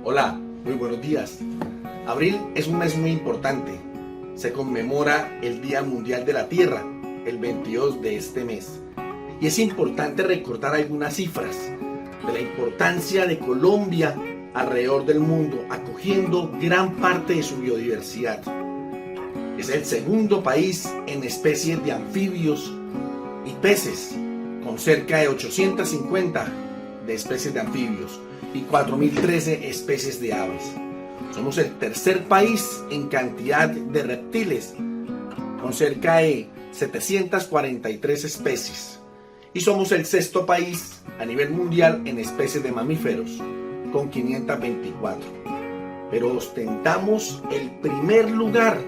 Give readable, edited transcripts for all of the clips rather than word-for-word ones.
Hola, muy buenos días. Abril es un mes muy importante. Se conmemora el Día Mundial de la Tierra, el 22 de este mes. Y es importante recordar algunas cifras de la importancia de Colombia alrededor del mundo, acogiendo gran parte de su biodiversidad. Es el segundo país en especies de anfibios y peces, con cerca de 850 de especies de anfibios y 4.013 especies de aves. Somos el tercer país en cantidad de reptiles, con cerca de 743 especies. Y somos el sexto país a nivel mundial en especies de mamíferos, con 524. Pero ostentamos el primer lugar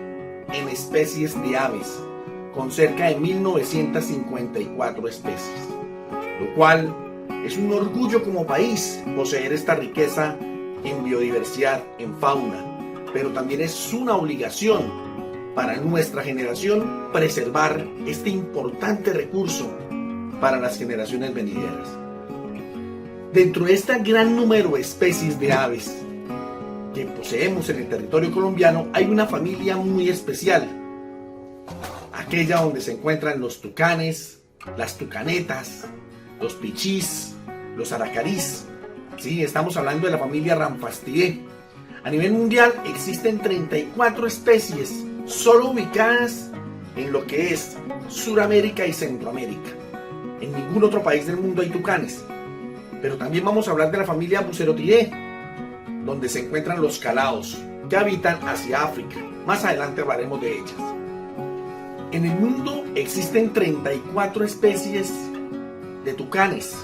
en especies de aves, con cerca de 1.954 especies, lo cual es un orgullo como país poseer esta riqueza en biodiversidad, en fauna, pero también es una obligación para nuestra generación preservar este importante recurso para las generaciones venideras. Dentro de este gran número de especies de aves que poseemos en el territorio colombiano, hay una familia muy especial, aquella donde se encuentran los tucanes, las tucanetas, los pichís, los aracarís. Sí, estamos hablando de la familia Ramphastidae. A nivel mundial existen 34 especies solo ubicadas en lo que es Suramérica y Centroamérica. En ningún otro país del mundo hay tucanes. Pero también vamos a hablar de la familia Bucerotidae, donde se encuentran los calaos, que habitan hacia África. Más adelante hablaremos de ellas. En el mundo existen 34 especies de tucanes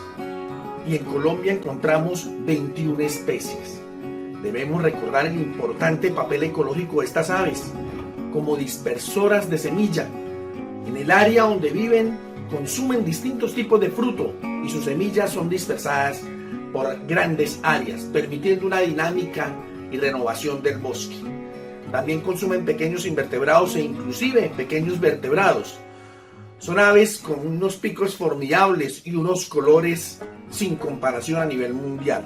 y en Colombia encontramos 21 especies. Debemos recordar el importante papel ecológico de estas aves como dispersoras de semilla. En el área donde viven consumen distintos tipos de fruto y sus semillas son dispersadas por grandes áreas, permitiendo una dinámica y renovación del bosque. También consumen pequeños invertebrados e inclusive pequeños vertebrados. Son aves con unos picos formidables y unos colores sin comparación a nivel mundial.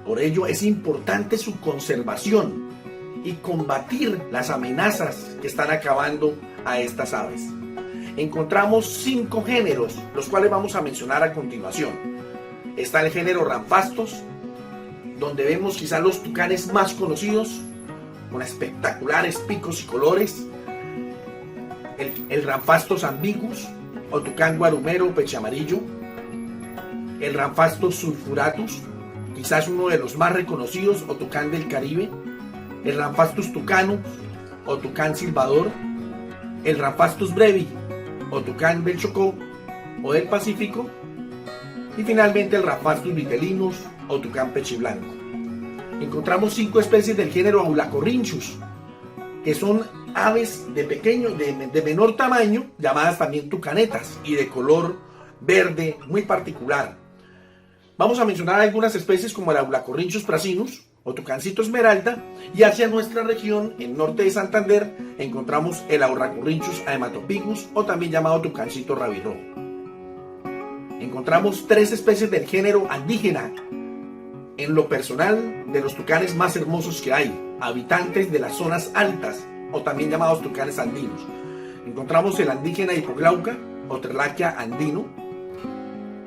Por ello es importante su conservación y combatir las amenazas que están acabando a estas aves. Encontramos 5 géneros, los cuales vamos a mencionar a continuación. Está el género Ramphastos, donde vemos quizás los tucanes más conocidos, con espectaculares picos y colores. El Ramphastos ambiguus o tucán guarumero o peche amarillo, el Ramphastos sulfuratus, quizás uno de los más reconocidos, o tucán del Caribe, el Ramphastus tucanus o tucán silbador, el Ramphastus brevi o tucán del Chocó o del Pacífico, y finalmente el Ramphastus vitellinus o tucán pechiblanco. Encontramos 5 especies del género Aulacorhynchus, que son aves de menor tamaño, llamadas también tucanetas, y de color verde muy particular. Vamos a mencionar algunas especies como el Aulacorhynchus prasinus o tucancito esmeralda, y hacia nuestra región, en norte de Santander, encontramos el Auracorhynchus haematopicus o también llamado tucancito rabirrojo. Encontramos 3 especies del género Andígena, en lo personal de los tucanes más hermosos que hay, habitantes de las zonas altas o también llamados tucanes andinos. Encontramos el Andígena hipoglauca o Terlaquia andino,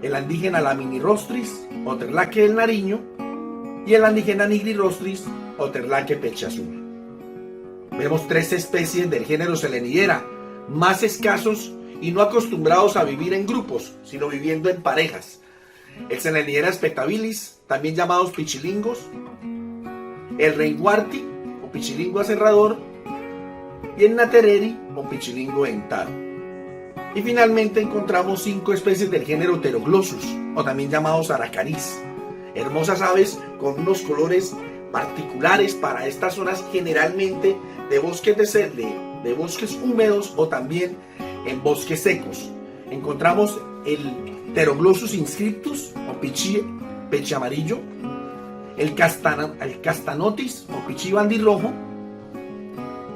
el Andígena laminirostris o Terlaquia del Nariño y el Andígena nigrirostris o Terlaquia peche azul. Vemos 3 especies del género Selenidera, más escasos y no acostumbrados a vivir en grupos, sino viviendo en parejas. El Selenidera spectabilis, también llamados pichilingos, el Reinwarti o pichilingo aserrador y el Natereri o pichilingo dentado. Y finalmente encontramos 5 especies del género Pteroglossus o también llamados aracarís, hermosas aves con unos colores particulares para estas zonas, generalmente de bosques de bosques húmedos o también en bosques secos. Encontramos el Pteroglossus inscriptus o peche amarillo, el Castanotis o pichí bandirrojo,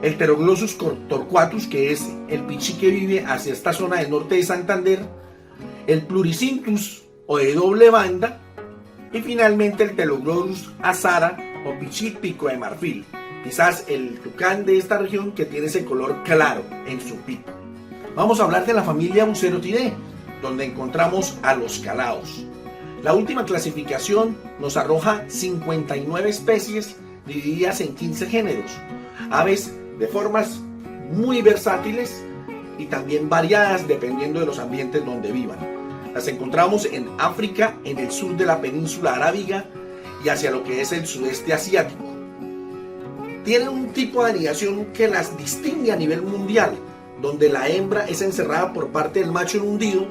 el Pteroglossus torquatus, que es el pichí que vive hacia esta zona del norte de Santander, el Pluricintus o de doble banda, y finalmente el Pteroglossus azara o pichit pico de marfil, quizás el tucán de esta región que tiene ese color claro en su pico. Vamos a hablar de la familia Bucerotidae, donde encontramos a los calaos. La última clasificación nos arroja 59 especies divididas en 15 géneros, aves de formas muy versátiles y también variadas dependiendo de los ambientes donde vivan. Las encontramos en África, en el sur de la península arábiga y hacia lo que es el sudeste asiático. Tienen un tipo de anidación que las distingue a nivel mundial, donde la hembra es encerrada por parte del macho en un nido,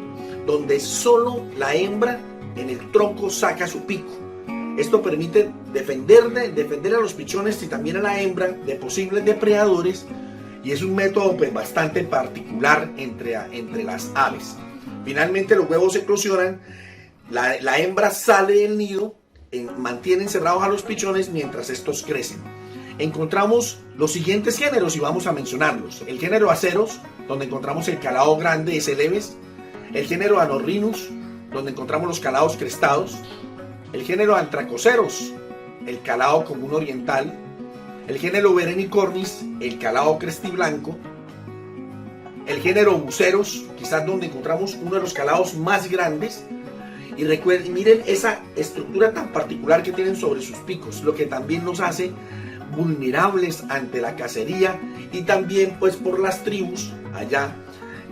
donde solo la hembra en el tronco saca su pico. Esto permite defender a los pichones y también a la hembra de posibles depredadores, y es un método pues bastante particular entre las aves. Finalmente los huevos eclosionan, la hembra sale del nido, mantiene encerrados a los pichones mientras estos crecen. Encontramos los siguientes géneros y vamos a mencionarlos. El género Aceros, donde encontramos el calao grande de Celebes. El género Anorrhinus, donde encontramos los calaos crestados. El género Antracoceros, el calao común oriental. El género Berenicornis, el calao crestiblanco. El género Buceros, quizás donde encontramos uno de los calaos más grandes. Y recuerden, miren esa estructura tan particular que tienen sobre sus picos, lo que también nos hace vulnerables ante la cacería, y también pues por las tribus allá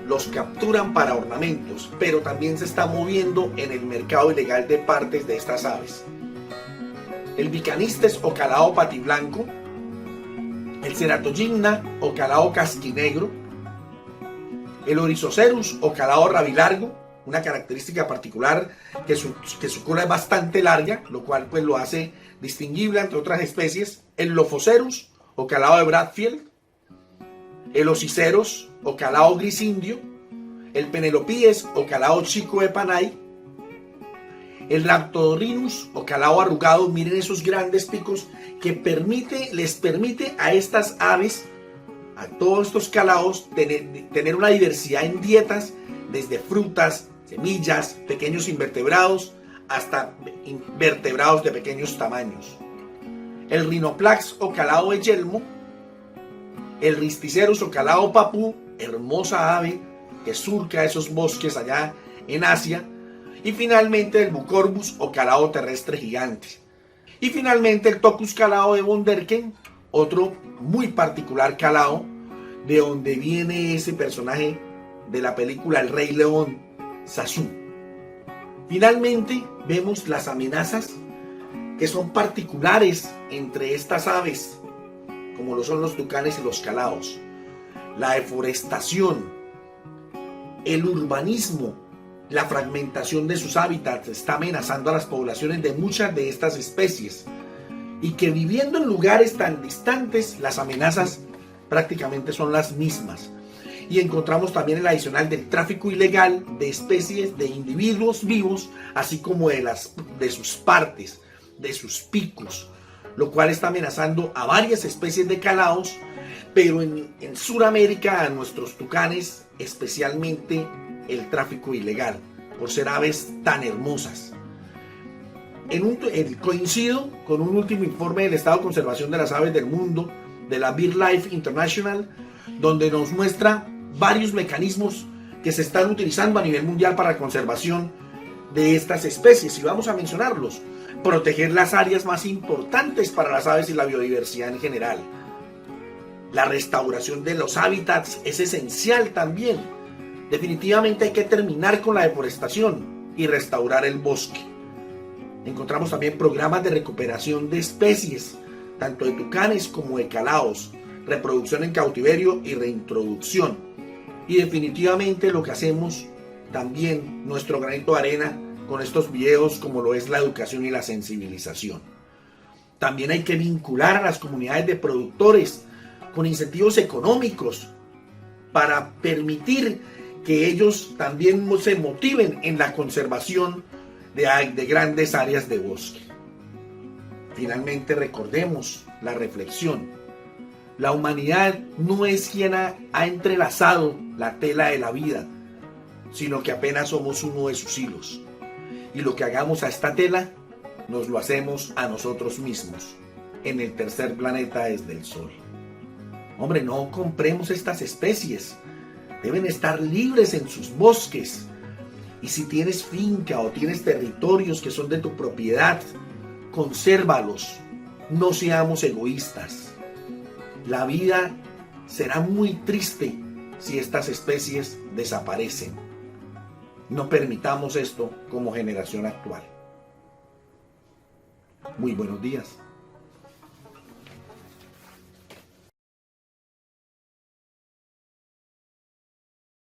los capturan para ornamentos, pero también se está moviendo en el mercado ilegal de partes de estas aves. El Bicanistes o calao patiblanco, el Ceratogymna o calao casquinegro, el Oryzocerus o calao rabilargo, una característica particular que su cola es bastante larga, lo cual pues lo hace distinguible entre otras especies. El Lophocerus o calao de Bradfield, el Osiceros o calao gris indio, el Penelopides o calao chico de Panay, el Rhabdorhinus o calao arrugado. Miren esos grandes picos que les permite a estas aves, a todos estos calaos, tener una diversidad en dietas, desde frutas, semillas, pequeños invertebrados, hasta invertebrados de pequeños tamaños. El Rhinoplax o calao de yelmo, el Risticerus o calao papú, hermosa ave que surca esos bosques allá en Asia. Y finalmente el Bucorbus o calao terrestre gigante. Y finalmente el Tocus calao de von Derken, otro muy particular calao, de donde viene ese personaje de la película El Rey León, Sasu. Finalmente vemos las amenazas que son particulares entre estas aves, como lo son los tucanes y los calaos. La deforestación, el urbanismo, la fragmentación de sus hábitats está amenazando a las poblaciones de muchas de estas especies, y que viviendo en lugares tan distantes, las amenazas prácticamente son las mismas. Y encontramos también el adicional del tráfico ilegal de especies, de individuos vivos, así como de sus partes, de sus picos, lo cual está amenazando a varias especies de calaos, pero en Sudamérica a nuestros tucanes, especialmente el tráfico ilegal, por ser aves tan hermosas. Coincido con un último informe del estado de conservación de las aves del mundo, de la BirdLife International, donde nos muestra varios mecanismos que se están utilizando a nivel mundial para la conservación de estas especies, y vamos a mencionarlos. Proteger las áreas más importantes para las aves y la biodiversidad en general. La restauración de los hábitats es esencial también. Definitivamente hay que terminar con la deforestación y restaurar el bosque. Encontramos también programas de recuperación de especies, tanto de tucanes como de calaos, reproducción en cautiverio y reintroducción. Y definitivamente lo que hacemos también, nuestro granito de arena con estos videos, como lo es la educación y la sensibilización. También hay que vincular a las comunidades de productores con incentivos económicos para permitir que ellos también se motiven en la conservación de grandes áreas de bosque. Finalmente, recordemos la reflexión. La humanidad no es quien ha entrelazado la tela de la vida, sino que apenas somos uno de sus hilos. Y lo que hagamos a esta tela, nos lo hacemos a nosotros mismos. en el tercer planeta desde el Sol. Hombre, no compremos estas especies. Deben estar libres en sus bosques. Y si tienes finca o tienes territorios que son de tu propiedad, consérvalos. No seamos egoístas. La vida será muy triste si estas especies desaparecen. No permitamos esto como generación actual. Muy buenos días.